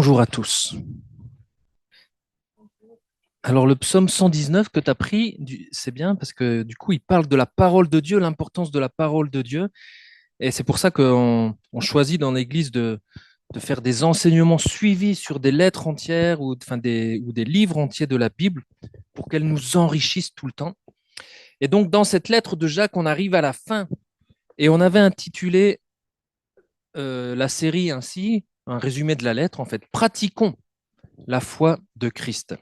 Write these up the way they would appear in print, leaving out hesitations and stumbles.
Bonjour à tous. Alors le psaume 119 que tu as pris, c'est bien parce que du coup il parle de la parole de Dieu, l'importance de la parole de Dieu. Et c'est pour ça qu'on choisit dans l'Église de faire des enseignements suivis sur des lettres entières ou des livres entiers de la Bible pour qu'elles nous enrichissent tout le temps. Et donc dans cette lettre de Jacques, on arrive à la fin et on avait intitulé la série ainsi, un résumé de la lettre en fait, Pratiquons la foi de Christ.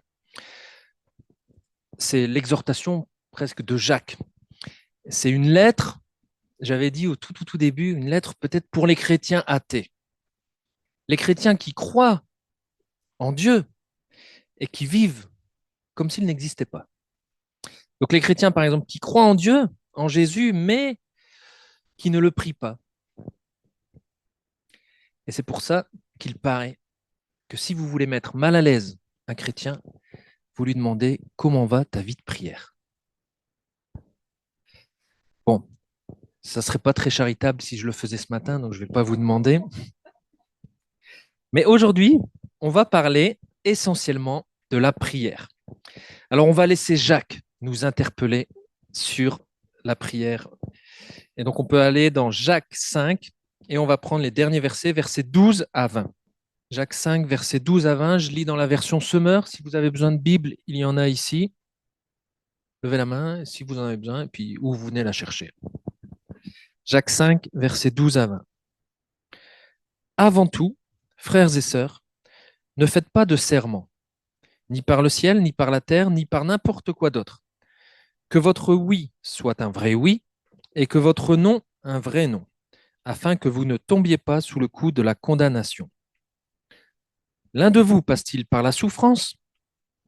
C'est l'exhortation presque de Jacques. C'est une lettre, j'avais dit au tout début, une lettre peut-être pour les chrétiens athées. Les chrétiens qui croient en Dieu et qui vivent comme s'il n'existait pas. Donc les chrétiens, par exemple, qui croient en Dieu, en Jésus, mais qui ne le prient pas. Et c'est pour ça qu'il paraît que si vous voulez mettre mal à l'aise un chrétien, vous lui demandez comment va ta vie de prière. Bon, ça ne serait pas très charitable si je le faisais ce matin, donc je ne vais pas vous demander. Mais aujourd'hui, on va parler essentiellement de la prière. Alors, on va laisser Jacques nous interpeller sur la prière. Et donc, on peut aller dans Jacques 5 et on va prendre les derniers versets, versets 12 à 20. Jacques 5, versets 12 à 20, je lis dans la version Semeur. Si vous avez besoin de Bible, il y en a ici. Levez la main si vous en avez besoin, et puis où vous venez la chercher. Jacques 5, versets 12 à 20. Avant tout, frères et sœurs, ne faites pas de serment, ni par le ciel, ni par la terre, ni par n'importe quoi d'autre. Que votre oui soit un vrai oui, et que votre non un vrai non, afin que vous ne tombiez pas sous le coup de la condamnation. L'un de vous passe-t-il par la souffrance?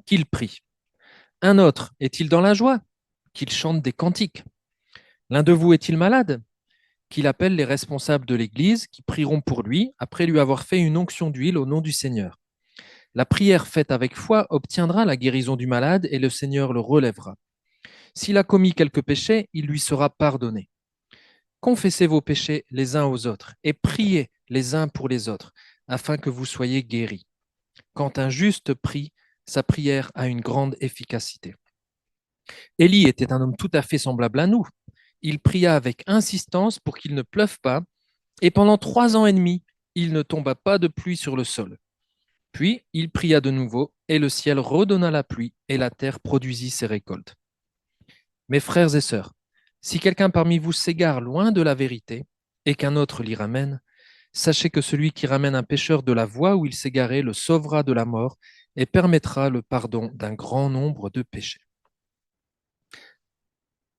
Qu'il prie. Un autre est-il dans la joie? Qu'il chante des cantiques. L'un de vous est-il malade? Qu'il appelle les responsables de l'Église, qui prieront pour lui, après lui avoir fait une onction d'huile au nom du Seigneur. La prière faite avec foi obtiendra la guérison du malade, et le Seigneur le relèvera. S'il a commis quelque péché, il lui sera pardonné. Confessez vos péchés les uns aux autres et priez les uns pour les autres, afin que vous soyez guéris. Quand un juste prie, sa prière a une grande efficacité. Élie était un homme tout à fait semblable à nous. Il pria avec insistance pour qu'il ne pleuve pas, et pendant 3 ans et demi, il ne tomba pas de pluie sur le sol. Puis il pria de nouveau, et le ciel redonna la pluie, et la terre produisit ses récoltes. Mes frères et sœurs, si quelqu'un parmi vous s'égare loin de la vérité, et qu'un autre l'y ramène, sachez que celui qui ramène un pécheur de la voie où il s'égarait le sauvera de la mort et permettra le pardon d'un grand nombre de péchés.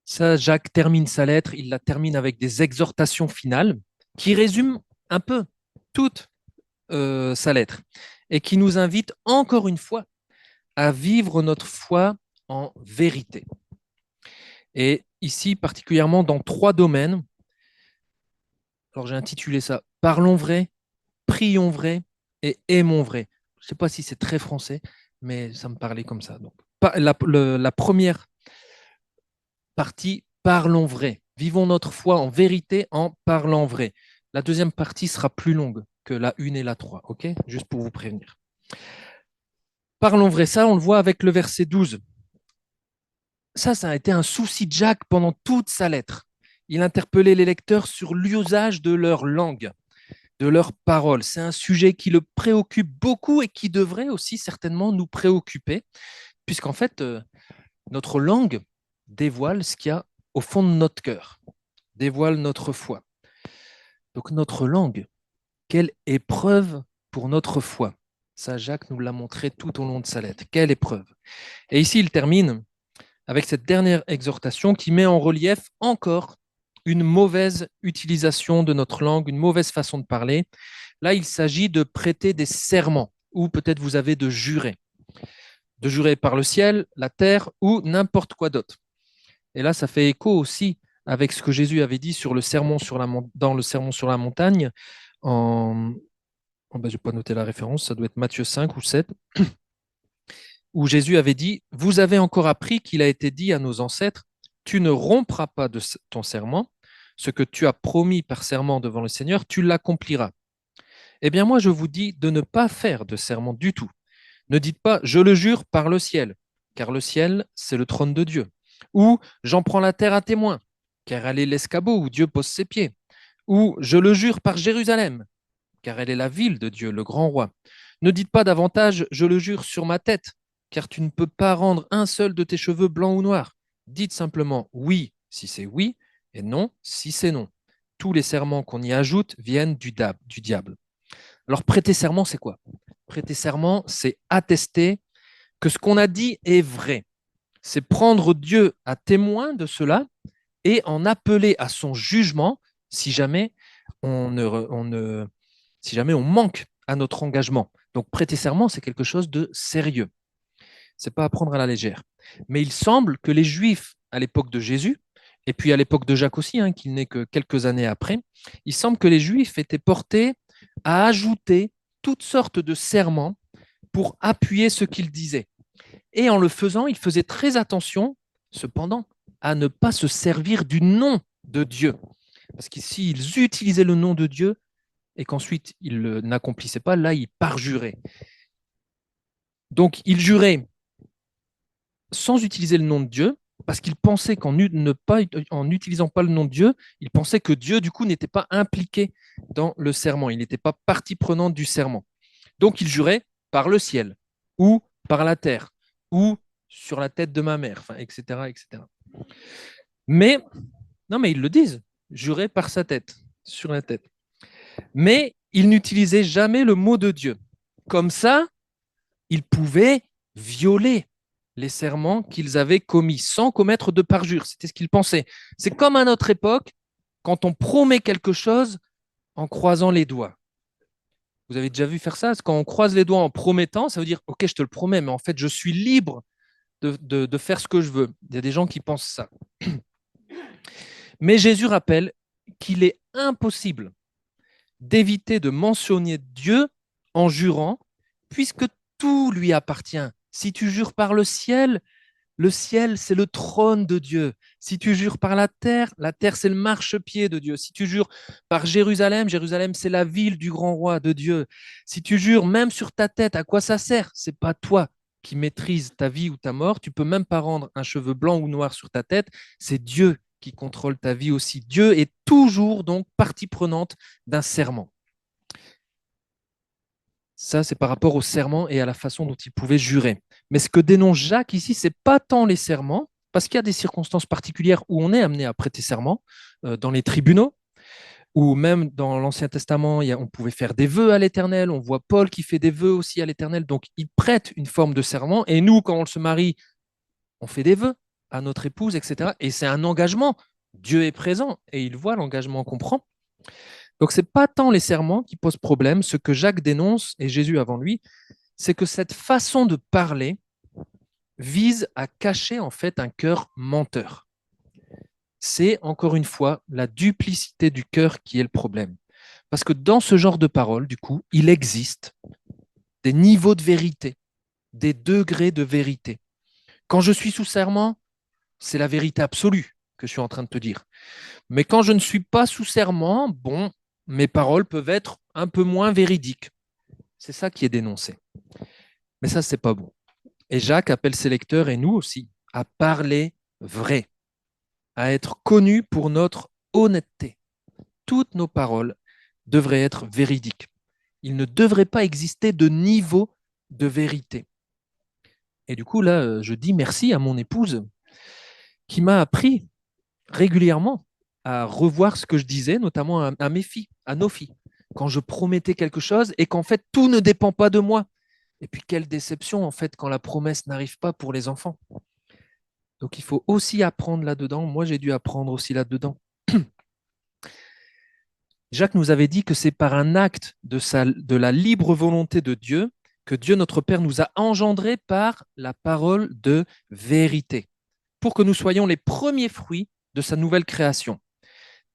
Ça, Jacques termine sa lettre, il la termine avec des exhortations finales qui résument un peu toute sa lettre et qui nous invitent encore une fois à vivre notre foi en vérité. Et ici, particulièrement dans 3 domaines. Alors j'ai intitulé ça Parlons vrai, prions vrai et aimons vrai. Je ne sais pas si c'est très français, mais ça me parlait comme ça. Donc, la première partie, parlons vrai. Vivons notre foi en vérité en parlant vrai. La deuxième partie sera plus longue que la 1 et la 3, ok? Juste pour vous prévenir. Parlons vrai, ça, on le voit avec le verset 12. Ça a été un souci de Jacques pendant toute sa lettre. Il interpellait les lecteurs sur l'usage de leur langue, de leurs paroles. C'est un sujet qui le préoccupe beaucoup et qui devrait aussi certainement nous préoccuper, puisqu'en fait, notre langue dévoile ce qu'il y a au fond de notre cœur, dévoile notre foi. Donc notre langue, quelle épreuve pour notre foi. Ça, Jacques nous l'a montré tout au long de sa lettre. Quelle épreuve. Et ici, il termine avec cette dernière exhortation qui met en relief encore une mauvaise utilisation de notre langue, une mauvaise façon de parler. Là, il s'agit de prêter des serments, ou peut-être vous avez de jurer par le ciel, la terre, ou n'importe quoi d'autre. Et là, ça fait écho aussi avec ce que Jésus avait dit sur le sermon dans le sermon sur la montagne. Je n'ai pas noté la référence, ça doit être Matthieu 5 ou 7, où Jésus avait dit, vous avez encore appris qu'il a été dit à nos ancêtres, tu ne rompras pas de ton serment, ce que tu as promis par serment devant le Seigneur, tu l'accompliras. Eh bien, moi, je vous dis de ne pas faire de serment du tout. Ne dites pas, je le jure par le ciel, car le ciel, c'est le trône de Dieu. Ou, j'en prends la terre à témoin, car elle est l'escabeau où Dieu pose ses pieds. Ou, je le jure par Jérusalem, car elle est la ville de Dieu, le grand roi. Ne dites pas davantage, je le jure sur ma tête, car tu ne peux pas rendre un seul de tes cheveux blancs ou noirs. Dites simplement oui si c'est oui, et non si c'est non. Tous les serments qu'on y ajoute viennent du diable. Alors, prêter serment, c'est quoi? Prêter serment, c'est attester que ce qu'on a dit est vrai. C'est prendre Dieu à témoin de cela et en appeler à son jugement si jamais si jamais on manque à notre engagement. Donc, prêter serment, c'est quelque chose de sérieux. C'est pas à prendre à la légère. Mais il semble que les Juifs, à l'époque de Jésus, et puis à l'époque de Jacques aussi, hein, qui n'est que quelques années après, il semble que les Juifs étaient portés à ajouter toutes sortes de serments pour appuyer ce qu'ils disaient. Et en le faisant, ils faisaient très attention, cependant, à ne pas se servir du nom de Dieu. Parce que s'ils utilisaient le nom de Dieu et qu'ensuite ils n'accomplissaient pas, là, ils parjuraient. Donc, ils juraient sans utiliser le nom de Dieu, parce qu'ils pensaient en n'utilisant pas le nom de Dieu, ils pensaient que Dieu, du coup, n'était pas impliqué dans le serment. Il n'était pas partie prenante du serment. Donc, ils juraient par le ciel, ou par la terre, ou sur la tête de ma mère, enfin, etc., etc. Mais, non, mais ils le disent, jurer par sa tête, sur la tête. Mais ils n'utilisaient jamais le mot de Dieu. Comme ça, ils pouvaient violer les serments qu'ils avaient commis sans commettre de parjure. C'était ce qu'ils pensaient. C'est comme à notre époque, quand on promet quelque chose en croisant les doigts. Vous avez déjà vu faire ça? Quand on croise les doigts en promettant, ça veut dire, OK, je te le promets, mais en fait, je suis libre de faire ce que je veux. Il y a des gens qui pensent ça. Mais Jésus rappelle qu'il est impossible d'éviter de mentionner Dieu en jurant, puisque tout lui appartient. Si tu jures par le ciel, c'est le trône de Dieu. Si tu jures par la terre, c'est le marchepied de Dieu. Si tu jures par Jérusalem, Jérusalem, c'est la ville du grand roi de Dieu. Si tu jures même sur ta tête, à quoi ça sert? C'est pas toi qui maîtrise ta vie ou ta mort. Tu peux même pas rendre un cheveu blanc ou noir sur ta tête. C'est Dieu qui contrôle ta vie aussi. Dieu est toujours donc partie prenante d'un serment. Ça, c'est par rapport au serment et à la façon dont il pouvait jurer. Mais ce que dénonce Jacques ici, c'est pas tant les serments, parce qu'il y a des circonstances particulières où on est amené à prêter serment, dans les tribunaux, ou même dans l'Ancien Testament, on pouvait faire des vœux à l'Éternel. On voit Paul qui fait des vœux aussi à l'Éternel. Donc, il prête une forme de serment. Et nous, quand on se marie, on fait des vœux à notre épouse, etc. Et c'est un engagement. Dieu est présent et il voit l'engagement qu'on prend. Donc, ce n'est pas tant les serments qui posent problème. Ce que Jacques dénonce, et Jésus avant lui, c'est que cette façon de parler vise à cacher en fait un cœur menteur. C'est encore une fois la duplicité du cœur qui est le problème. Parce que dans ce genre de parole, du coup, il existe des niveaux de vérité, des degrés de vérité. Quand je suis sous serment, c'est la vérité absolue que je suis en train de te dire. Mais quand je ne suis pas sous serment, bon, mes paroles peuvent être un peu moins véridiques. C'est ça qui est dénoncé. Mais ça, c'est pas bon. Et Jacques appelle ses lecteurs, et nous aussi, à parler vrai, à être connus pour notre honnêteté. Toutes nos paroles devraient être véridiques. Il ne devrait pas exister de niveau de vérité. Et du coup, là, je dis merci à mon épouse qui m'a appris régulièrement à revoir ce que je disais, notamment à mes filles, à nos filles, quand je promettais quelque chose et qu'en fait, tout ne dépend pas de moi. Et puis, quelle déception, en fait, quand la promesse n'arrive pas pour les enfants. Donc, il faut aussi apprendre là-dedans. Moi, j'ai dû apprendre aussi là-dedans. Jacques nous avait dit que c'est par un acte de la libre volonté de Dieu que Dieu notre Père nous a engendrés par la parole de vérité, pour que nous soyons les premiers fruits de sa nouvelle création.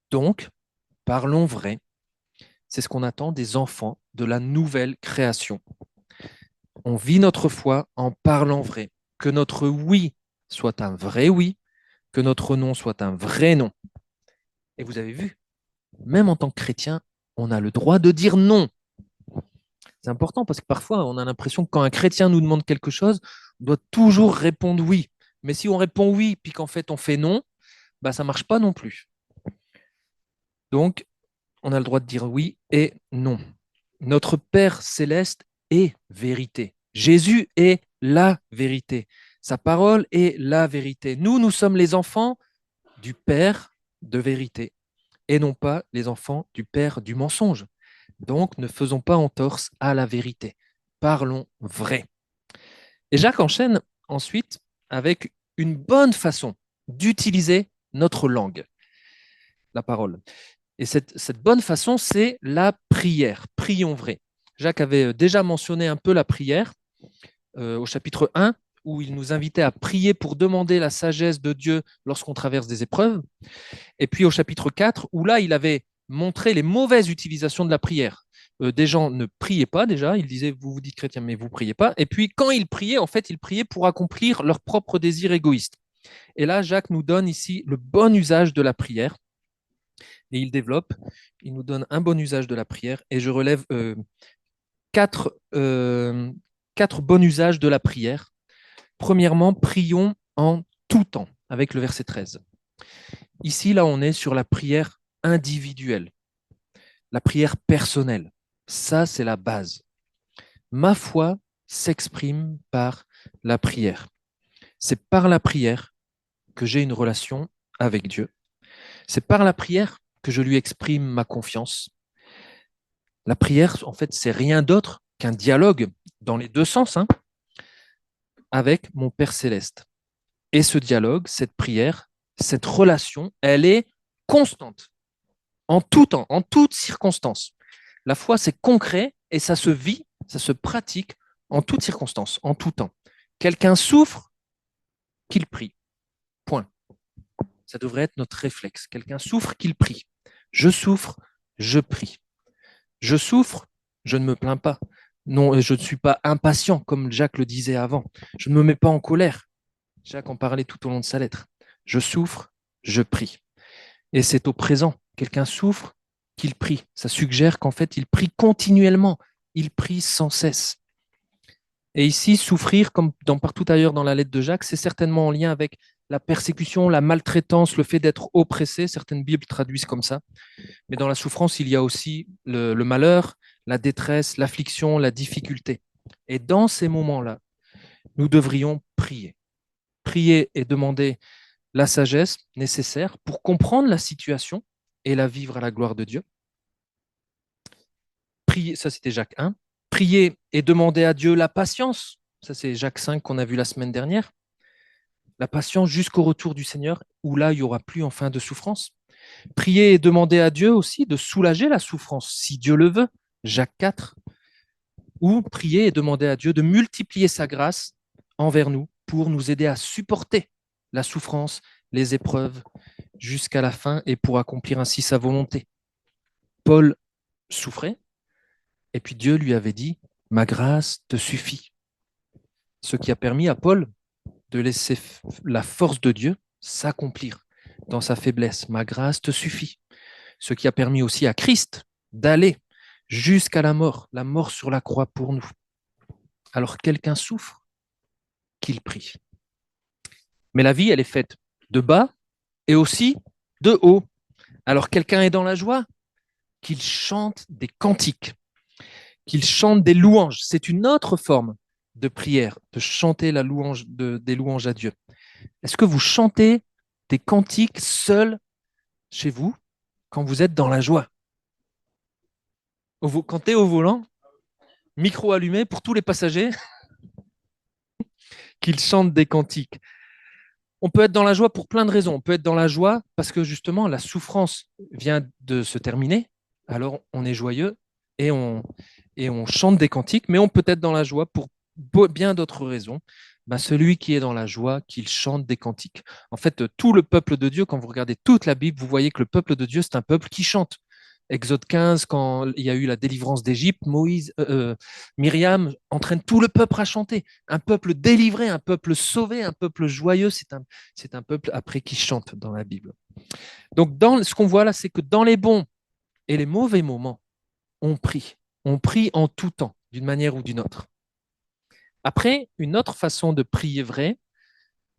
Donc, parlons vrai. C'est ce qu'on attend des enfants de la nouvelle création. On vit notre foi en parlant vrai. Que notre oui soit un vrai oui, que notre non soit un vrai non. Et vous avez vu, même en tant que chrétien, on a le droit de dire non. C'est important parce que parfois, on a l'impression que quand un chrétien nous demande quelque chose, on doit toujours répondre oui. Mais si on répond oui, puis qu'en fait on fait non, bah, ça ne marche pas non plus. Donc, on a le droit de dire oui et non. Notre Père céleste est vérité. Jésus est la vérité. Sa parole est la vérité. Nous, nous sommes les enfants du Père de vérité et non pas les enfants du Père du mensonge. Donc, ne faisons pas entorse à la vérité. Parlons vrai. Et Jacques enchaîne ensuite avec une bonne façon d'utiliser notre langue, la parole. Et cette bonne façon, c'est la prière. Prions vrai. Jacques avait déjà mentionné un peu la prière au chapitre 1, où il nous invitait à prier pour demander la sagesse de Dieu lorsqu'on traverse des épreuves. Et puis au chapitre 4, où là, il avait montré les mauvaises utilisations de la prière. Des gens ne priaient pas déjà, ils disaient, vous vous dites chrétien, mais vous ne priez pas. Et puis quand ils priaient, en fait, ils priaient pour accomplir leurs propres désirs égoïstes. Et là, Jacques nous donne ici le bon usage de la prière. Et il développe, il nous donne un bon usage de la prière. Et je relève quatre, quatre bons usages de la prière. Premièrement, prions en tout temps, avec le verset 13. Ici, là, on est sur la prière individuelle, la prière personnelle. Ça, c'est la base. Ma foi s'exprime par la prière. C'est par la prière que j'ai une relation avec Dieu. C'est par la prière que je lui exprime ma confiance. La prière, en fait, c'est rien d'autre qu'un dialogue dans les deux sens avec mon Père céleste. Et ce dialogue, cette prière, cette relation, elle est constante, en tout temps, en toutes circonstances. La foi, c'est concret et ça se vit, ça se pratique en toutes circonstances, en tout temps. Quelqu'un souffre, qu'il prie. Point. Ça devrait être notre réflexe. Quelqu'un souffre, qu'il prie. Je souffre, je prie. Je souffre, je ne me plains pas. Non, je ne suis pas impatient, comme Jacques le disait avant. Je ne me mets pas en colère. Jacques en parlait tout au long de sa lettre. Je souffre, je prie. Et c'est au présent. Quelqu'un souffre, qu'il prie. Ça suggère qu'en fait, il prie continuellement. Il prie sans cesse. Et ici, souffrir, comme dans partout ailleurs dans la lettre de Jacques, c'est certainement en lien avec la persécution, la maltraitance, le fait d'être oppressé. Certaines Bibles traduisent comme ça. Mais dans la souffrance, il y a aussi le malheur, la détresse, l'affliction, la difficulté. Et dans ces moments-là, nous devrions prier. Prier et demander la sagesse nécessaire pour comprendre la situation et la vivre à la gloire de Dieu. Prier, ça c'était Jacques 1. Prier et demander à Dieu la patience. Ça c'est Jacques 5 qu'on a vu la semaine dernière. La patience jusqu'au retour du Seigneur, où là, il n'y aura plus enfin de souffrance. Prier et demander à Dieu aussi de soulager la souffrance, si Dieu le veut. Jacques 4. Ou prier et demander à Dieu de multiplier sa grâce envers nous pour nous aider à supporter la souffrance, les épreuves jusqu'à la fin et pour accomplir ainsi sa volonté. Paul souffrait et puis Dieu lui avait dit, ma grâce te suffit. Ce qui a permis à Paul de laisser la force de Dieu s'accomplir dans sa faiblesse. Ma grâce te suffit. Ce qui a permis aussi à Christ d'aller jusqu'à la mort sur la croix pour nous. Alors quelqu'un souffre, qu'il prie. Mais la vie, elle est faite de bas et aussi de haut. Alors quelqu'un est dans la joie, qu'il chante des cantiques, qu'il chante des louanges. C'est une autre forme de prière, de chanter la louange des louanges à Dieu. Est-ce que vous chantez des cantiques seuls chez vous quand vous êtes dans la joie? Quand tu es au volant, micro allumé pour tous les passagers, qu'ils chantent des cantiques. On peut être dans la joie pour plein de raisons. On peut être dans la joie parce que justement la souffrance vient de se terminer. Alors on est joyeux et on chante des cantiques, mais on peut être dans la joie pour bien d'autres raisons. Ben, celui qui est dans la joie, qu'il chante des cantiques. En fait, tout le peuple de Dieu, quand vous regardez toute la Bible, vous voyez que le peuple de Dieu, c'est un peuple qui chante. Exode 15, quand il y a eu la délivrance d'Égypte, Myriam entraîne tout le peuple à chanter. Un peuple délivré, un peuple sauvé, un peuple joyeux, c'est un peuple après qui chante dans la Bible. Donc, ce qu'on voit là, c'est que dans les bons et les mauvais moments, on prie. On prie en tout temps. d'une manière ou d'une autre. Après, une autre façon de prier vrai,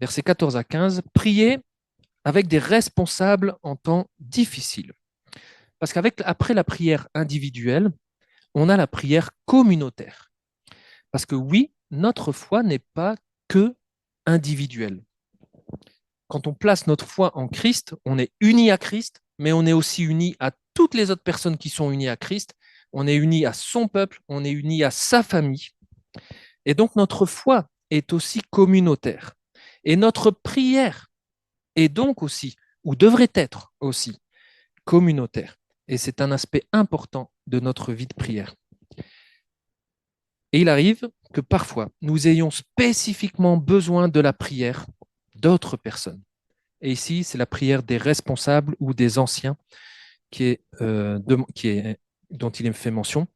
versets 14 à 15, prier avec des responsables en temps difficile. Parce qu'après la prière individuelle, on a la prière communautaire. Parce que oui, notre foi n'est pas que individuelle. Quand on place notre foi en Christ, on est uni à Christ, mais on est aussi uni à toutes les autres personnes qui sont unies à Christ. On est uni à son peuple, on est uni à sa famille. Et donc notre foi est aussi communautaire. Et notre prière est donc aussi, ou devrait être aussi, communautaire. Et c'est un aspect important de notre vie de prière. Et il arrive que parfois, nous ayons spécifiquement besoin de la prière d'autres personnes. Et ici, c'est la prière des responsables ou des anciens dont il est fait mention.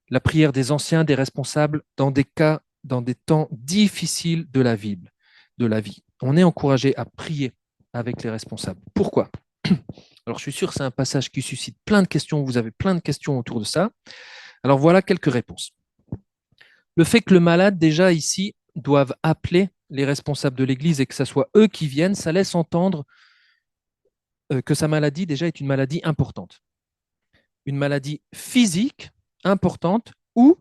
La prière des anciens, des responsables, dans des cas, dans des temps difficiles de la vie. On est encouragé à prier avec les responsables. Pourquoi? Alors, je suis sûr que c'est un passage qui suscite plein de questions. Vous avez plein de questions autour de ça. Alors, voilà quelques réponses. Le fait que le malade, déjà ici, doivent appeler les responsables de l'Église et que ce soit eux qui viennent, ça laisse entendre que sa maladie, déjà, est une maladie importante. Une maladie physique importante ou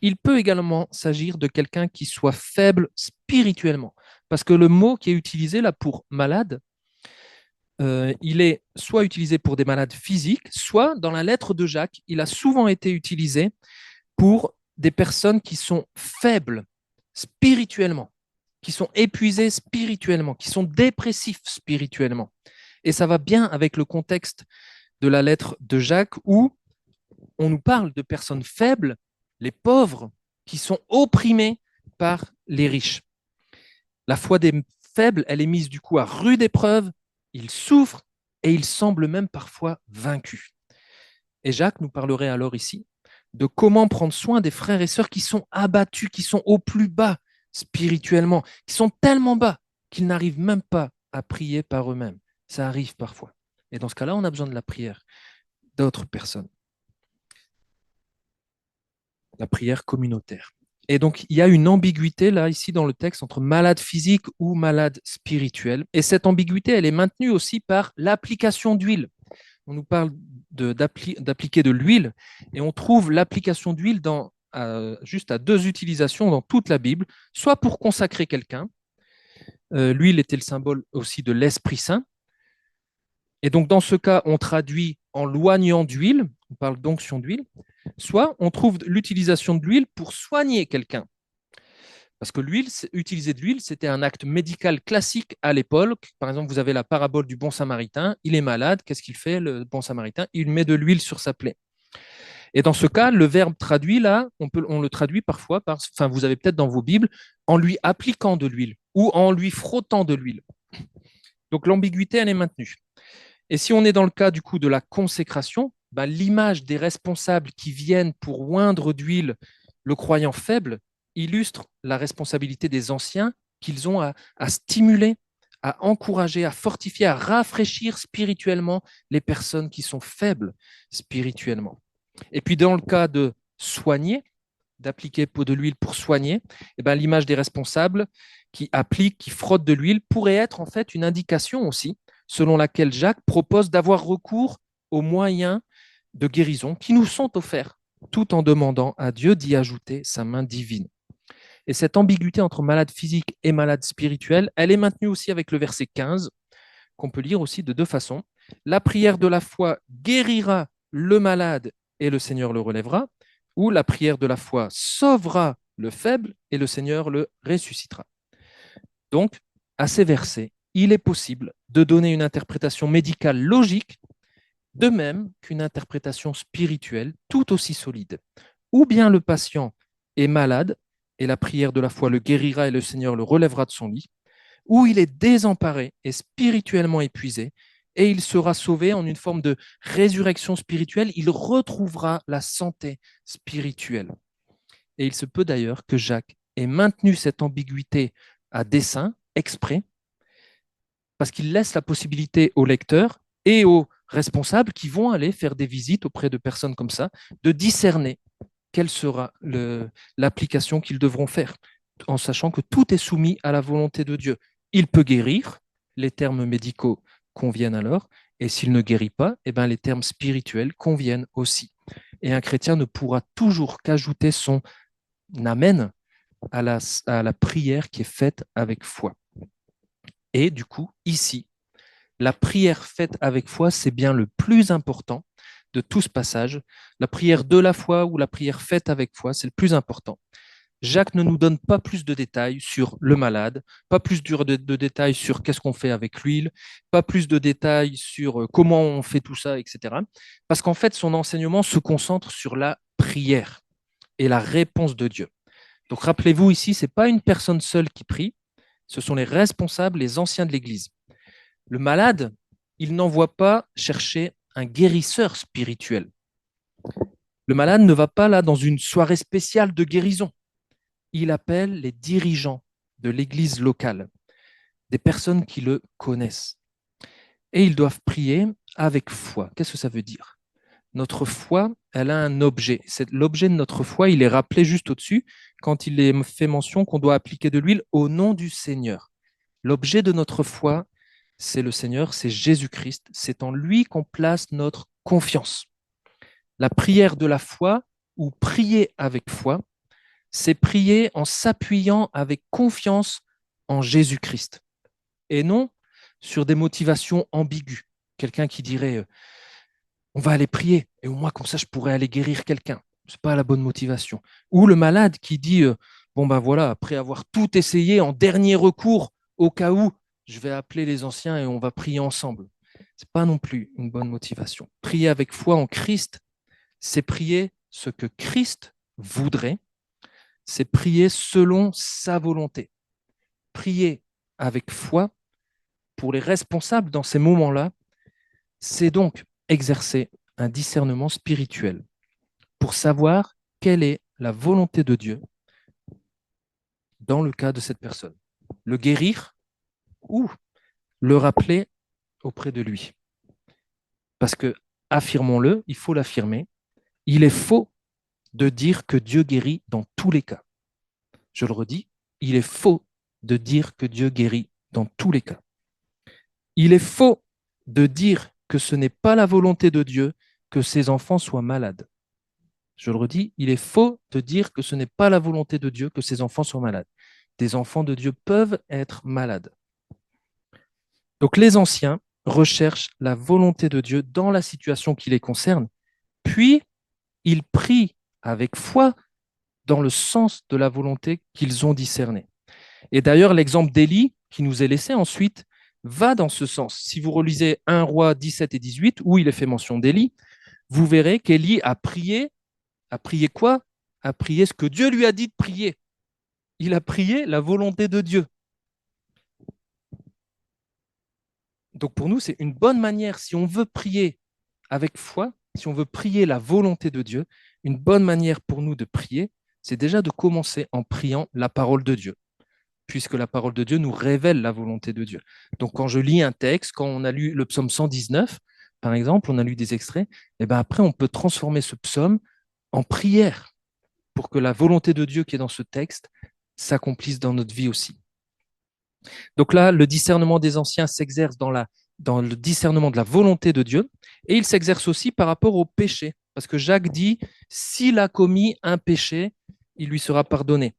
il peut également s'agir de quelqu'un qui soit faible spirituellement. Parce que le mot qui est utilisé là pour malade, il est soit utilisé pour des malades physiques, soit dans la lettre de Jacques, il a souvent été utilisé pour des personnes qui sont faibles spirituellement, qui sont épuisées spirituellement, qui sont dépressifs spirituellement. Et ça va bien avec le contexte de la lettre de Jacques où on nous parle de personnes faibles, les pauvres, qui sont opprimés par les riches. La foi des faibles, elle est mise du coup à rude épreuve, ils souffrent et ils semblent même parfois vaincus. Et Jacques nous parlerait alors ici de comment prendre soin des frères et sœurs qui sont abattus, qui sont au plus bas spirituellement, qui sont tellement bas qu'ils n'arrivent même pas à prier par eux-mêmes. Ça arrive parfois. Et dans ce cas-là, on a besoin de la prière d'autres personnes. La prière communautaire. Et donc, il y a une ambiguïté là, ici, dans le texte, entre malade physique ou malade spirituel. Et cette ambiguïté, elle est maintenue aussi par l'application d'huile. On nous parle d'appliquer de l'huile, et on trouve l'application d'huile juste à deux utilisations dans toute la Bible, soit pour consacrer quelqu'un, l'huile était le symbole aussi de l'Esprit Saint, et donc dans ce cas, on traduit en loignant d'huile, on parle d'onction d'huile, soit on trouve l'utilisation de l'huile pour soigner quelqu'un. Parce que utiliser de l'huile, c'était un acte médical classique à l'époque. Par exemple, vous avez la parabole du bon samaritain. Il est malade. Qu'est-ce qu'il fait, le bon samaritain? Il met de l'huile sur sa plaie. Et dans ce cas, le verbe traduit là, on le traduit parfois vous avez peut-être dans vos Bibles, en lui appliquant de l'huile ou en lui frottant de l'huile. Donc l'ambiguïté, elle est maintenue. Et si on est dans le cas du coup de la consécration, l'image des responsables qui viennent pour oindre d'huile le croyant faible illustre la responsabilité des anciens qu'ils ont à stimuler, à encourager, à fortifier, à rafraîchir spirituellement les personnes qui sont faibles spirituellement. Et puis dans le cas de soigner, d'appliquer de l'huile pour soigner, l'image des responsables qui appliquent, qui frottent de l'huile pourrait être en fait une indication aussi selon laquelle Jacques propose d'avoir recours aux moyens de guérison qui nous sont offerts, tout en demandant à Dieu d'y ajouter sa main divine. Et cette ambiguïté entre malade physique et malade spirituel, elle est maintenue aussi avec le verset 15, qu'on peut lire aussi de deux façons. La prière de la foi guérira le malade et le Seigneur le relèvera, ou la prière de la foi sauvera le faible et le Seigneur le ressuscitera. Donc, à ces versets, il est possible de donner une interprétation médicale logique, de même qu'une interprétation spirituelle tout aussi solide. Ou bien le patient est malade et la prière de la foi le guérira et le Seigneur le relèvera de son lit, ou il est désemparé et spirituellement épuisé et il sera sauvé en une forme de résurrection spirituelle, il retrouvera la santé spirituelle. Et il se peut d'ailleurs que Jacques ait maintenu cette ambiguïté à dessein, exprès, parce qu'il laisse la possibilité aux lecteurs et aux responsables qui vont aller faire des visites auprès de personnes comme ça, de discerner quelle sera l'application qu'ils devront faire, en sachant que tout est soumis à la volonté de Dieu. Il peut guérir, les termes médicaux conviennent alors, et s'il ne guérit pas, eh ben, les termes spirituels conviennent aussi. Et un chrétien ne pourra toujours qu'ajouter son amen à la prière qui est faite avec foi. Et du coup, ici, la prière faite avec foi, c'est bien le plus important de tout ce passage. La prière de la foi ou la prière faite avec foi, c'est le plus important. Jacques ne nous donne pas plus de détails sur le malade, pas plus de détails sur qu'est-ce qu'on fait avec l'huile, pas plus de détails sur comment on fait tout ça, etc. Parce qu'en fait, son enseignement se concentre sur la prière et la réponse de Dieu. Donc rappelez-vous ici, ce n'est pas une personne seule qui prie, ce sont les responsables, les anciens de l'Église. Le malade, il n'envoie pas chercher un guérisseur spirituel. Le malade ne va pas là dans une soirée spéciale de guérison. Il appelle les dirigeants de l'église locale, des personnes qui le connaissent. Et ils doivent prier avec foi. Qu'est-ce que ça veut dire? Notre foi, elle a un objet. L'objet de notre foi, il est rappelé juste au-dessus quand il est fait mention qu'on doit appliquer de l'huile au nom du Seigneur. L'objet de notre foi, c'est le Seigneur, c'est Jésus-Christ. C'est en lui qu'on place notre confiance. La prière de la foi, ou prier avec foi, c'est prier en s'appuyant avec confiance en Jésus-Christ et non sur des motivations ambiguës. Quelqu'un qui dirait on va aller prier et au moins comme ça je pourrais aller guérir quelqu'un. C'est pas la bonne motivation. Ou le malade qui dit bon ben voilà, après avoir tout essayé en dernier recours au cas où, je vais appeler les anciens et on va prier ensemble. C'est pas non plus une bonne motivation. Prier avec foi en Christ, c'est prier ce que Christ voudrait, c'est prier selon sa volonté. Prier avec foi pour les responsables dans ces moments-là, c'est donc exercer un discernement spirituel pour savoir quelle est la volonté de Dieu dans le cas de cette personne. Le guérir ou le rappeler auprès de lui. Parce que, affirmons-le, il faut l'affirmer, il est faux de dire que Dieu guérit dans tous les cas. Je le redis, il est faux de dire que Dieu guérit dans tous les cas. Il est faux de dire que ce n'est pas la volonté de Dieu que ses enfants soient malades. Je le redis, il est faux de dire que ce n'est pas la volonté de Dieu que ses enfants soient malades. Des enfants de Dieu peuvent être malades. Donc les anciens recherchent la volonté de Dieu dans la situation qui les concerne, puis ils prient avec foi dans le sens de la volonté qu'ils ont discernée. Et d'ailleurs, l'exemple d'Élie, qui nous est laissé ensuite, va dans ce sens. Si vous relisez 1 Roi 17 et 18, où il est fait mention d'Élie, vous verrez qu'Élie a prié. A prié quoi? A prié ce que Dieu lui a dit de prier. Il a prié la volonté de Dieu. Donc pour nous, c'est une bonne manière, si on veut prier avec foi, si on veut prier la volonté de Dieu, une bonne manière pour nous de prier, c'est déjà de commencer en priant la parole de Dieu, puisque la parole de Dieu nous révèle la volonté de Dieu. Donc quand je lis un texte, quand on a lu le psaume 119, par exemple, on a lu des extraits, et ben après on peut transformer ce psaume en prière pour que la volonté de Dieu qui est dans ce texte s'accomplisse dans notre vie aussi. Donc là, le discernement des anciens s'exerce dans le discernement de la volonté de Dieu, et il s'exerce aussi par rapport au péché, parce que Jacques dit, s'il a commis un péché, il lui sera pardonné.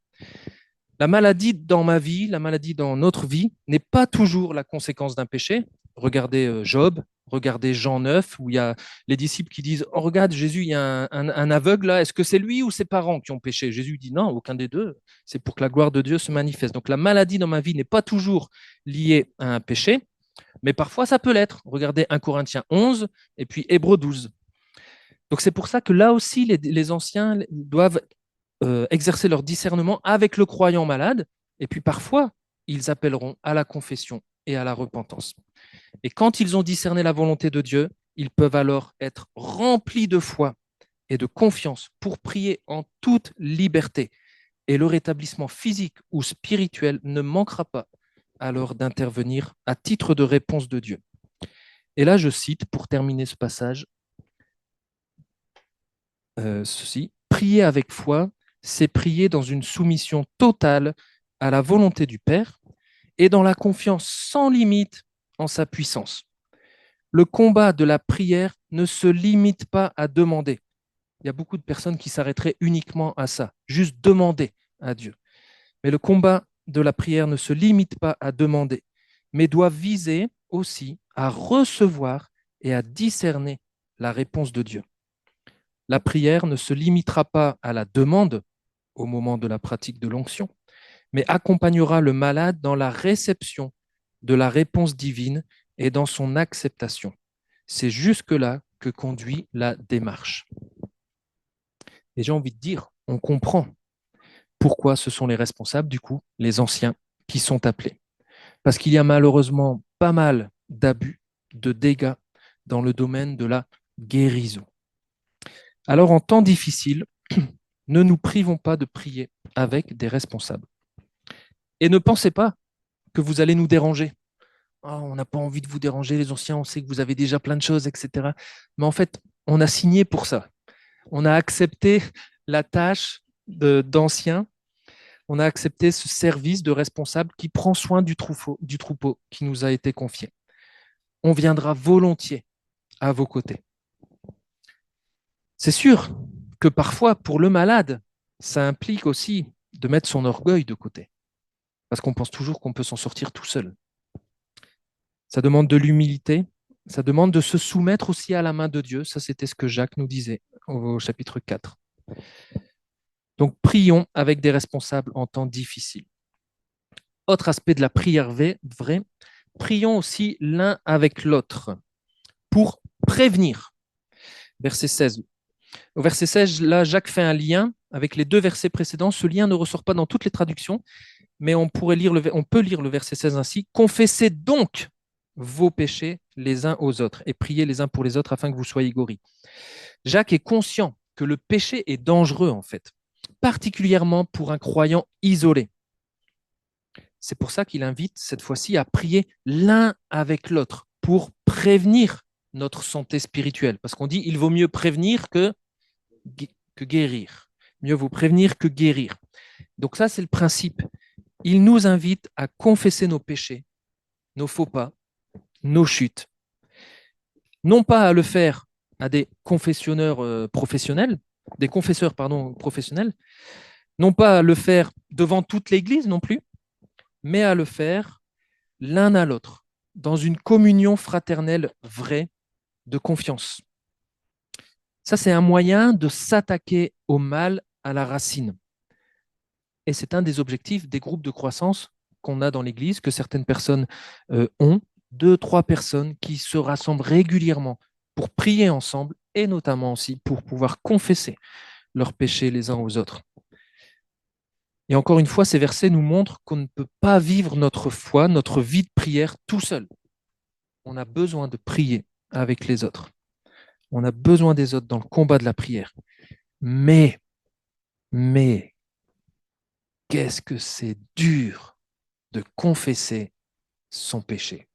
La maladie dans ma vie, la maladie dans notre vie, n'est pas toujours la conséquence d'un péché. Regardez Job, regardez Jean 9, où il y a les disciples qui disent oh, regarde, Jésus, il y a un aveugle là, est-ce que c'est lui ou ses parents qui ont péché? Jésus dit non, aucun des deux, c'est pour que la gloire de Dieu se manifeste. Donc la maladie dans ma vie n'est pas toujours liée à un péché, mais parfois ça peut l'être. Regardez 1 Corinthiens 11 et puis Hébreux 12. Donc c'est pour ça que là aussi, les anciens doivent exercer leur discernement avec le croyant malade, et puis parfois, ils appelleront à la confession et à la repentance. Et quand ils ont discerné la volonté de Dieu, ils peuvent alors être remplis de foi et de confiance pour prier en toute liberté. Et le rétablissement physique ou spirituel ne manquera pas alors d'intervenir à titre de réponse de Dieu. Et là, je cite, pour terminer ce passage, ceci. prier avec foi, c'est prier dans une soumission totale à la volonté du Père et dans la confiance sans limite en sa puissance. Le combat de la prière ne se limite pas à demander. Il y a beaucoup de personnes qui s'arrêteraient uniquement à ça, juste demander à Dieu. Mais le combat de la prière ne se limite pas à demander, mais doit viser aussi à recevoir et à discerner la réponse de Dieu. La prière ne se limitera pas à la demande au moment de la pratique de l'onction, mais accompagnera le malade dans la réception de la réponse divine et dans son acceptation. C'est jusque-là que conduit la démarche. Et j'ai envie de dire, on comprend pourquoi ce sont les responsables, du coup, les anciens, qui sont appelés. Parce qu'il y a malheureusement pas mal d'abus, de dégâts dans le domaine de la guérison. Alors, en temps difficile, ne nous privons pas de prier avec des responsables. Et ne pensez pas que vous allez nous déranger. Oh, on n'a pas envie de vous déranger, les anciens, on sait que vous avez déjà plein de choses, etc. Mais en fait, on a signé pour ça. On a accepté la tâche d'anciens. On a accepté ce service de responsable qui prend soin du troupeau qui nous a été confié. On viendra volontiers à vos côtés. C'est sûr que parfois, pour le malade, ça implique aussi de mettre son orgueil de côté, parce qu'on pense toujours qu'on peut s'en sortir tout seul. Ça demande de l'humilité, ça demande de se soumettre aussi à la main de Dieu. Ça, c'était ce que Jacques nous disait au chapitre 4. Donc, prions avec des responsables en temps difficile. Autre aspect de la prière vraie, prions aussi l'un avec l'autre pour prévenir. Verset 16. Au verset 16, là, Jacques fait un lien avec les deux versets précédents. Ce lien ne ressort pas dans toutes les traductions, mais on peut lire le verset 16 ainsi. Confessez donc vos péchés les uns aux autres et priez les uns pour les autres afin que vous soyez guéris. Jacques est conscient que le péché est dangereux, en fait, particulièrement pour un croyant isolé. C'est pour ça qu'il invite cette fois-ci à prier l'un avec l'autre pour prévenir notre santé spirituelle. Parce qu'on dit il vaut mieux prévenir que guérir. Mieux vaut prévenir que guérir. Donc ça, c'est le principe. Il nous invite à confesser nos péchés, nos faux pas, nos chutes. Non pas à le faire à des confessionneurs professionnels, des confesseurs professionnels, non pas à le faire devant toute l'Église non plus, mais à le faire l'un à l'autre, dans une communion fraternelle vraie de confiance. Ça, c'est un moyen de s'attaquer au mal à la racine. Et c'est un des objectifs des groupes de croissance qu'on a dans l'Église, que certaines personnes ont, 2, 3 personnes qui se rassemblent régulièrement pour prier ensemble et notamment aussi pour pouvoir confesser leurs péchés les uns aux autres. Et encore une fois, ces versets nous montrent qu'on ne peut pas vivre notre foi, notre vie de prière tout seul. On a besoin de prier avec les autres. On a besoin des autres dans le combat de la prière. Mais, qu'est-ce que c'est dur de confesser son péché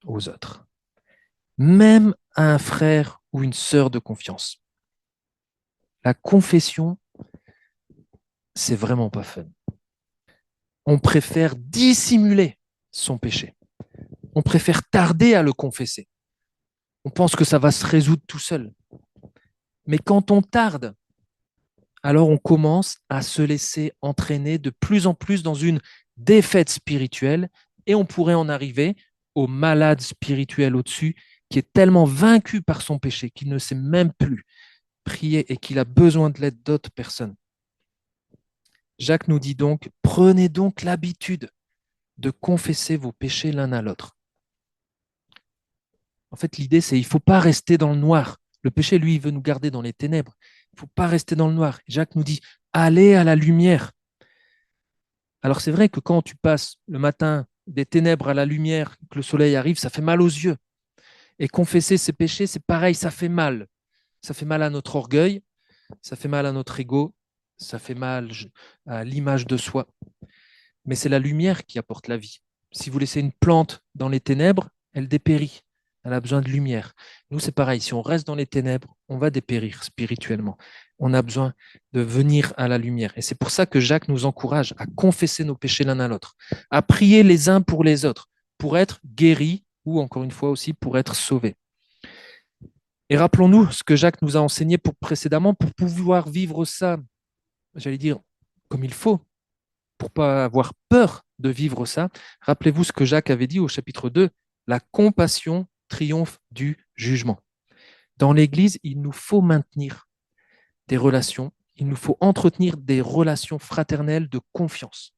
aux autres, même à un frère ou une sœur de confiance. La confession, c'est vraiment pas fun. On préfère dissimuler son péché. On préfère tarder à le confesser. On pense que ça va se résoudre tout seul. Mais quand on tarde, alors on commence à se laisser entraîner de plus en plus dans une défaite spirituelle et on pourrait en arriver au malade spirituel au-dessus qui est tellement vaincu par son péché qu'il ne sait même plus prier et qu'il a besoin de l'aide d'autres personnes. Jacques nous dit donc, prenez donc l'habitude de confesser vos péchés l'un à l'autre. En fait, l'idée, c'est qu'il ne faut pas rester dans le noir. Le péché, lui, il veut nous garder dans les ténèbres. Il ne faut pas rester dans le noir. Jacques nous dit, allez à la lumière. Alors c'est vrai que quand tu passes le matin des ténèbres à la lumière, que le soleil arrive, ça fait mal aux yeux. Et confesser ses péchés, c'est pareil, ça fait mal. Ça fait mal à notre orgueil, ça fait mal à notre ego, ça fait mal à l'image de soi. Mais c'est la lumière qui apporte la vie. Si vous laissez une plante dans les ténèbres, elle dépérit. Elle a besoin de lumière. Nous, c'est pareil. Si on reste dans les ténèbres, on va dépérir spirituellement. On a besoin de venir à la lumière. Et c'est pour ça que Jacques nous encourage à confesser nos péchés l'un à l'autre, à prier les uns pour les autres, pour être guéris ou, encore une fois aussi, pour être sauvés. Et rappelons-nous ce que Jacques nous a enseigné précédemment pour pouvoir vivre ça, j'allais dire, comme il faut, pour pas avoir peur de vivre ça. Rappelez-vous ce que Jacques avait dit au chapitre 2, la compassion triomphe du jugement. Dans l'Église, il nous faut maintenir des relations, il nous faut entretenir des relations fraternelles de confiance,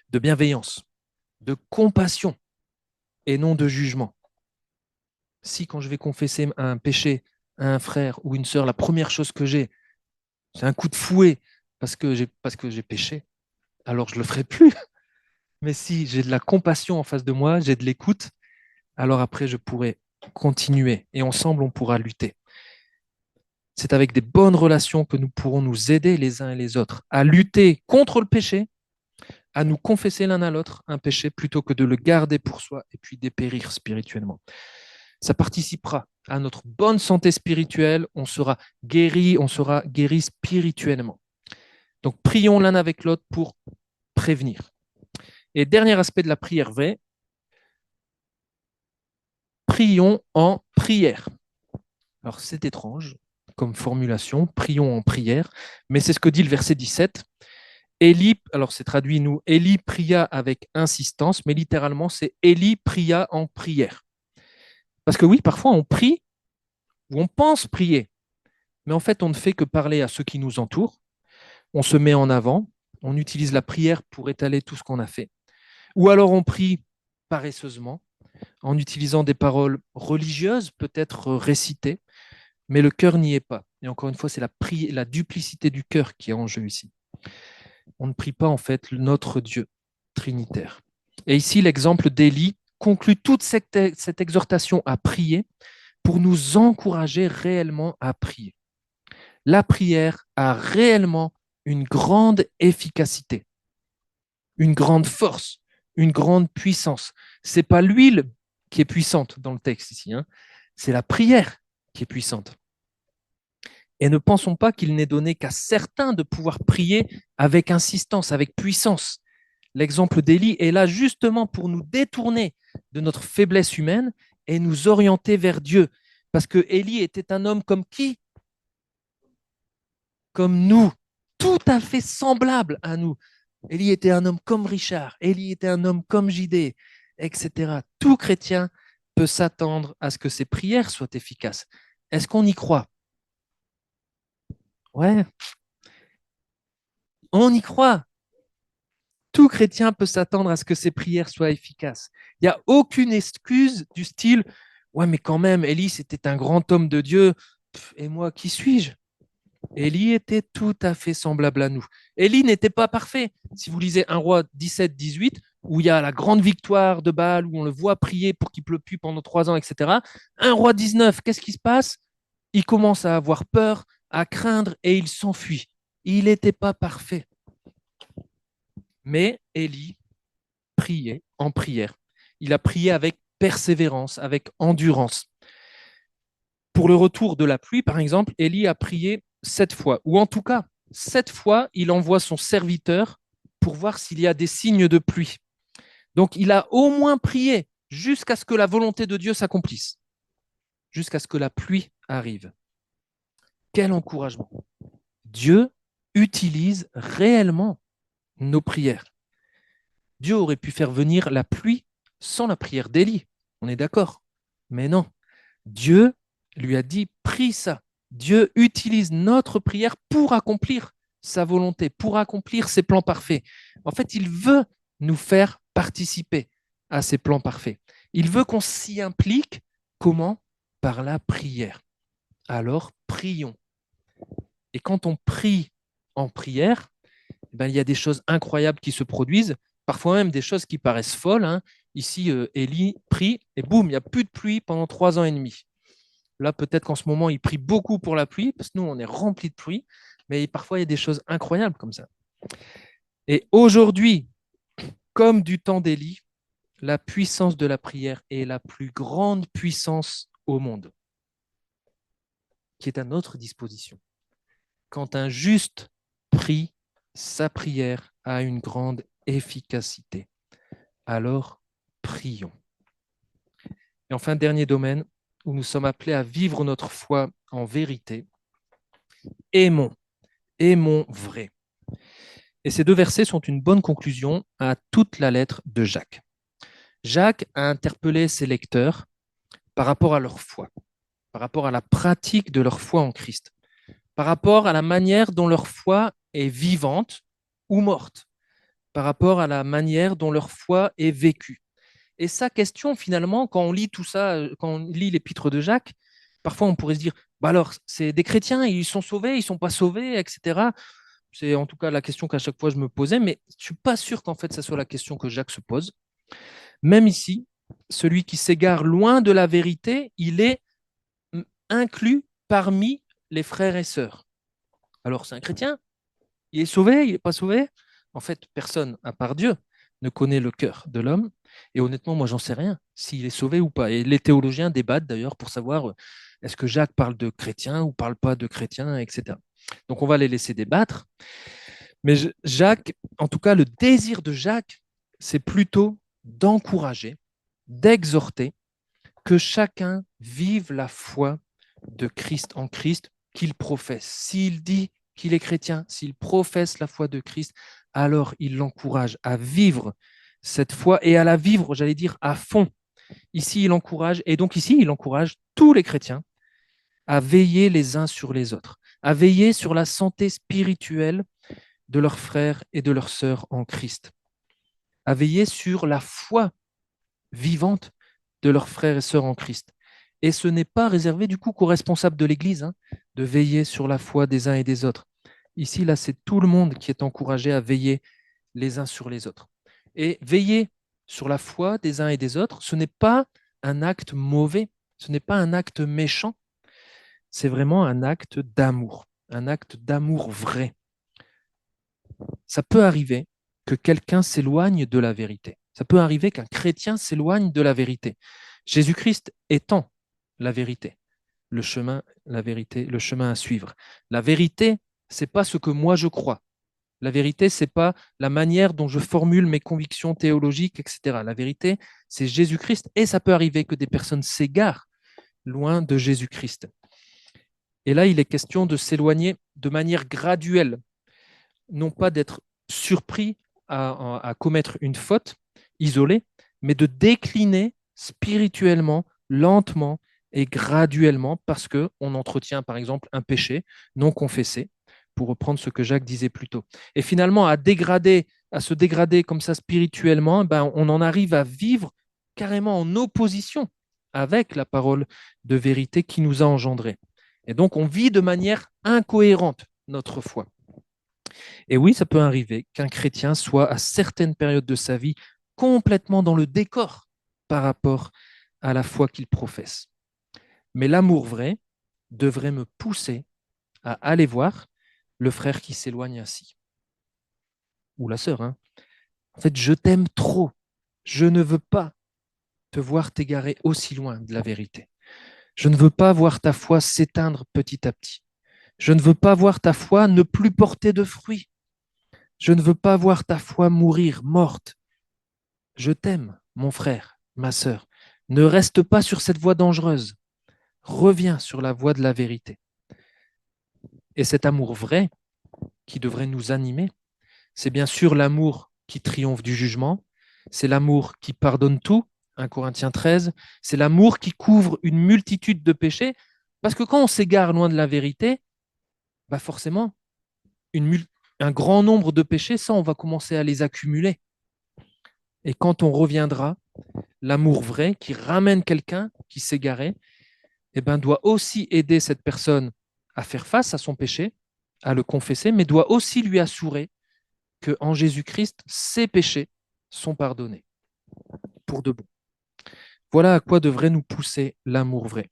de bienveillance, de compassion et non de jugement. Si quand je vais confesser un péché à un frère ou une sœur, la première chose que j'ai, c'est un coup de fouet parce que j'ai péché, alors je ne le ferai plus. Mais si j'ai de la compassion en face de moi, j'ai de l'écoute, alors après je pourrai continuer et ensemble on pourra lutter. C'est avec des bonnes relations que nous pourrons nous aider les uns et les autres à lutter contre le péché, à nous confesser l'un à l'autre un péché plutôt que de le garder pour soi et puis dépérir spirituellement. Ça participera à notre bonne santé spirituelle, on sera guéri spirituellement. Donc prions l'un avec l'autre pour prévenir. Et dernier aspect de la prière vraie, prions en prière. Alors c'est étrange comme formulation, prions en prière, mais c'est ce que dit le verset 17. Élie, alors c'est traduit nous, Élie pria avec insistance, mais littéralement c'est Élie pria en prière. Parce que oui, parfois on prie ou on pense prier, mais en fait on ne fait que parler à ceux qui nous entourent, on se met en avant, on utilise la prière pour étaler tout ce qu'on a fait. Ou alors on prie paresseusement, en utilisant des paroles religieuses, peut-être récitées, mais le cœur n'y est pas. Et encore une fois, c'est la duplicité du cœur qui est en jeu ici. On ne prie pas en fait notre Dieu trinitaire. Et ici, l'exemple d'Élie conclut toute cette exhortation à prier pour nous encourager réellement à prier. La prière a réellement une grande efficacité, une grande force, une grande puissance. Ce n'est pas l'huile qui est puissante dans le texte ici, hein. C'est la prière qui est puissante. Et ne pensons pas qu'il n'est donné qu'à certains de pouvoir prier avec insistance, avec puissance. L'exemple d'Élie est là justement pour nous détourner de notre faiblesse humaine et nous orienter vers Dieu. Parce que Élie était un homme comme qui? Comme nous, tout à fait semblable à nous. Élie était un homme comme Richard, Élie était un homme comme JD, etc. Tout chrétien peut s'attendre à ce que ses prières soient efficaces. Est-ce qu'on y croit? Ouais, on y croit. Tout chrétien peut s'attendre à ce que ses prières soient efficaces. Il n'y a aucune excuse du style ouais, mais quand même, Élie, c'était un grand homme de Dieu. Et moi, qui suis-je? Élie était tout à fait semblable à nous. Élie n'était pas parfait. Si vous lisez 1 roi 17-18, où il y a la grande victoire de Baal, où on le voit prier pour qu'il ne pleuve plus pendant 3 ans, etc. 1 roi 19, qu'est-ce qui se passe? Il commence à avoir peur, à craindre, et il s'enfuit. Il n'était pas parfait. Mais Élie priait en prière. Il a prié avec persévérance, avec endurance. Pour le retour de la pluie, par exemple, Élie a prié 7 fois, ou en tout cas, 7 fois, il envoie son serviteur pour voir s'il y a des signes de pluie. Donc, il a au moins prié jusqu'à ce que la volonté de Dieu s'accomplisse, jusqu'à ce que la pluie arrive. Quel encouragement! Dieu utilise réellement nos prières. Dieu aurait pu faire venir la pluie sans la prière d'Élie, on est d'accord. Mais non, Dieu lui a dit, prie ça. Dieu utilise notre prière pour accomplir sa volonté, pour accomplir ses plans parfaits. En fait, il veut nous faire participer à ses plans parfaits. Il veut qu'on s'y implique. Comment? Par la prière. Alors, prions. Et quand on prie en prière, il y a des choses incroyables qui se produisent, parfois même des choses qui paraissent folles, hein. Ici, Élie prie et boum, il n'y a plus de pluie pendant 3 ans et demi. Là, peut-être qu'en ce moment, il prie beaucoup pour la pluie, parce que nous, on est rempli de pluie, mais parfois, il y a des choses incroyables comme ça. Et aujourd'hui, comme du temps d'Élie, la puissance de la prière est la plus grande puissance au monde, qui est à notre disposition. Quand un juste prie, sa prière a une grande efficacité. Alors, prions. Et enfin, dernier domaine où nous sommes appelés à vivre notre foi en vérité, aimons, aimons vrai. Et ces deux versets sont une bonne conclusion à toute la lettre de Jacques. Jacques a interpellé ses lecteurs par rapport à leur foi, par rapport à la pratique de leur foi en Christ, par rapport à la manière dont leur foi est vivante ou morte, par rapport à la manière dont leur foi est vécue. Et sa question, finalement, quand on lit tout ça, quand on lit l'épître de Jacques, parfois on pourrait se dire, bah alors, c'est des chrétiens, ils sont sauvés, ils ne sont pas sauvés, etc. C'est en tout cas la question qu'à chaque fois je me posais, mais je ne suis pas sûr qu'en fait, ça soit la question que Jacques se pose. Même ici, celui qui s'égare loin de la vérité, il est inclus parmi les frères et sœurs. Alors, c'est un chrétien, il est sauvé, il n'est pas sauvé. En fait, personne, à part Dieu, ne connaît le cœur de l'homme. Et honnêtement, moi, j'en sais rien, s'il est sauvé ou pas. Et les théologiens débattent d'ailleurs pour savoir est-ce que Jacques parle de chrétien ou parle pas de chrétien, etc. Donc, on va les laisser débattre. Mais Jacques, en tout cas, le désir de Jacques, c'est plutôt d'encourager, d'exhorter que chacun vive la foi de Christ en Christ qu'il professe. S'il dit qu'il est chrétien, s'il professe la foi de Christ, alors il l'encourage à vivre cette foi et à la vivre, j'allais dire, à fond. Ici, il encourage, et donc ici, il encourage tous les chrétiens à veiller les uns sur les autres, à veiller sur la santé spirituelle de leurs frères et de leurs sœurs en Christ, à veiller sur la foi vivante de leurs frères et sœurs en Christ. Et ce n'est pas réservé du coup qu'aux responsables de l'Église de veiller sur la foi des uns et des autres. Ici, là, c'est tout le monde qui est encouragé à veiller les uns sur les autres. Et veiller sur la foi des uns et des autres, ce n'est pas un acte mauvais, ce n'est pas un acte méchant, c'est vraiment un acte d'amour vrai. Ça peut arriver que quelqu'un s'éloigne de la vérité. Ça peut arriver qu'un chrétien s'éloigne de la vérité. Jésus-Christ étant la vérité, le chemin, la vérité, le chemin à suivre. La vérité, c'est pas ce que moi je crois. La vérité, c'est pas la manière dont je formule mes convictions théologiques, etc. La vérité, c'est Jésus-Christ. Et ça peut arriver que des personnes s'égarent loin de Jésus-Christ. Et là, il est question de s'éloigner de manière graduelle, non pas d'être surpris à commettre une faute isolée, mais de décliner spirituellement, lentement et graduellement, parce qu'on entretient par exemple un péché non confessé, pour reprendre ce que Jacques disait plus tôt. Et finalement, à se dégrader comme ça spirituellement, ben, on en arrive à vivre carrément en opposition avec la parole de vérité qui nous a engendrés. Et donc, on vit de manière incohérente notre foi. Et oui, ça peut arriver qu'un chrétien soit à certaines périodes de sa vie complètement dans le décor par rapport à la foi qu'il professe. Mais l'amour vrai devrait me pousser à aller voir le frère qui s'éloigne ainsi. Ou la sœur. En fait, je t'aime trop. Je ne veux pas te voir t'égarer aussi loin de la vérité. Je ne veux pas voir ta foi s'éteindre petit à petit. Je ne veux pas voir ta foi ne plus porter de fruits. Je ne veux pas voir ta foi mourir, morte. Je t'aime, mon frère, ma sœur. Ne reste pas sur cette voie dangereuse. Reviens sur la voie de la vérité. Et cet amour vrai qui devrait nous animer, c'est bien sûr l'amour qui triomphe du jugement, c'est l'amour qui pardonne tout, 1 Corinthiens 13, c'est l'amour qui couvre une multitude de péchés, parce que quand on s'égare loin de la vérité, bah forcément, un grand nombre de péchés, ça, on va commencer à les accumuler. Et quand on reviendra, l'amour vrai qui ramène quelqu'un qui s'égarait, eh ben, doit aussi aider cette personne à faire face à son péché, à le confesser, mais doit aussi lui assurer qu'en Jésus-Christ, ses péchés sont pardonnés pour de bon. Voilà à quoi devrait nous pousser l'amour vrai.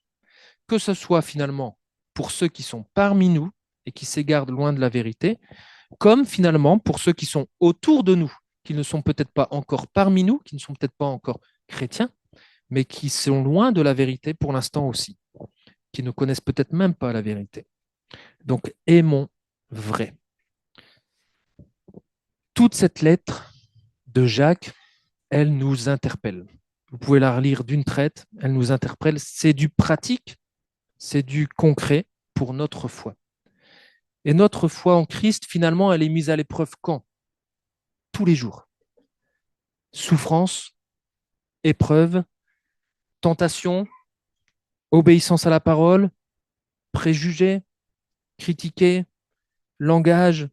Que ce soit finalement pour ceux qui sont parmi nous et qui s'égarent loin de la vérité, comme finalement pour ceux qui sont autour de nous qui ne sont peut-être pas encore parmi nous, qui ne sont peut-être pas encore chrétiens, mais qui sont loin de la vérité pour l'instant aussi, qui ne connaissent peut-être même pas la vérité. Donc, aimons vrai. Toute cette lettre de Jacques, elle nous interpelle. Vous pouvez la relire d'une traite, elle nous interpelle. C'est du pratique, c'est du concret pour notre foi. Et notre foi en Christ, finalement, elle est mise à l'épreuve quand? Tous les jours. Souffrance, épreuve, tentation, obéissance à la parole, préjugés, critiquer, langage,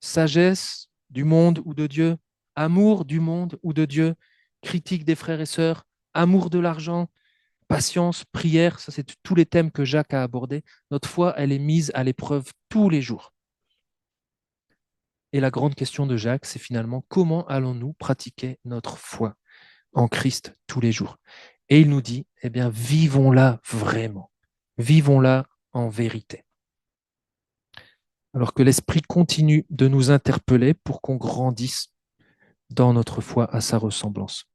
sagesse du monde ou de Dieu, amour du monde ou de Dieu, critique des frères et sœurs, amour de l'argent, patience, prière, ça c'est tous les thèmes que Jacques a abordés. Notre foi, elle est mise à l'épreuve tous les jours. Et la grande question de Jacques, c'est finalement comment allons-nous pratiquer notre foi en Christ tous les jours? Et il nous dit, eh bien, vivons-la vraiment. Vivons-la en vérité. Alors que l'Esprit continue de nous interpeller pour qu'on grandisse dans notre foi à sa ressemblance.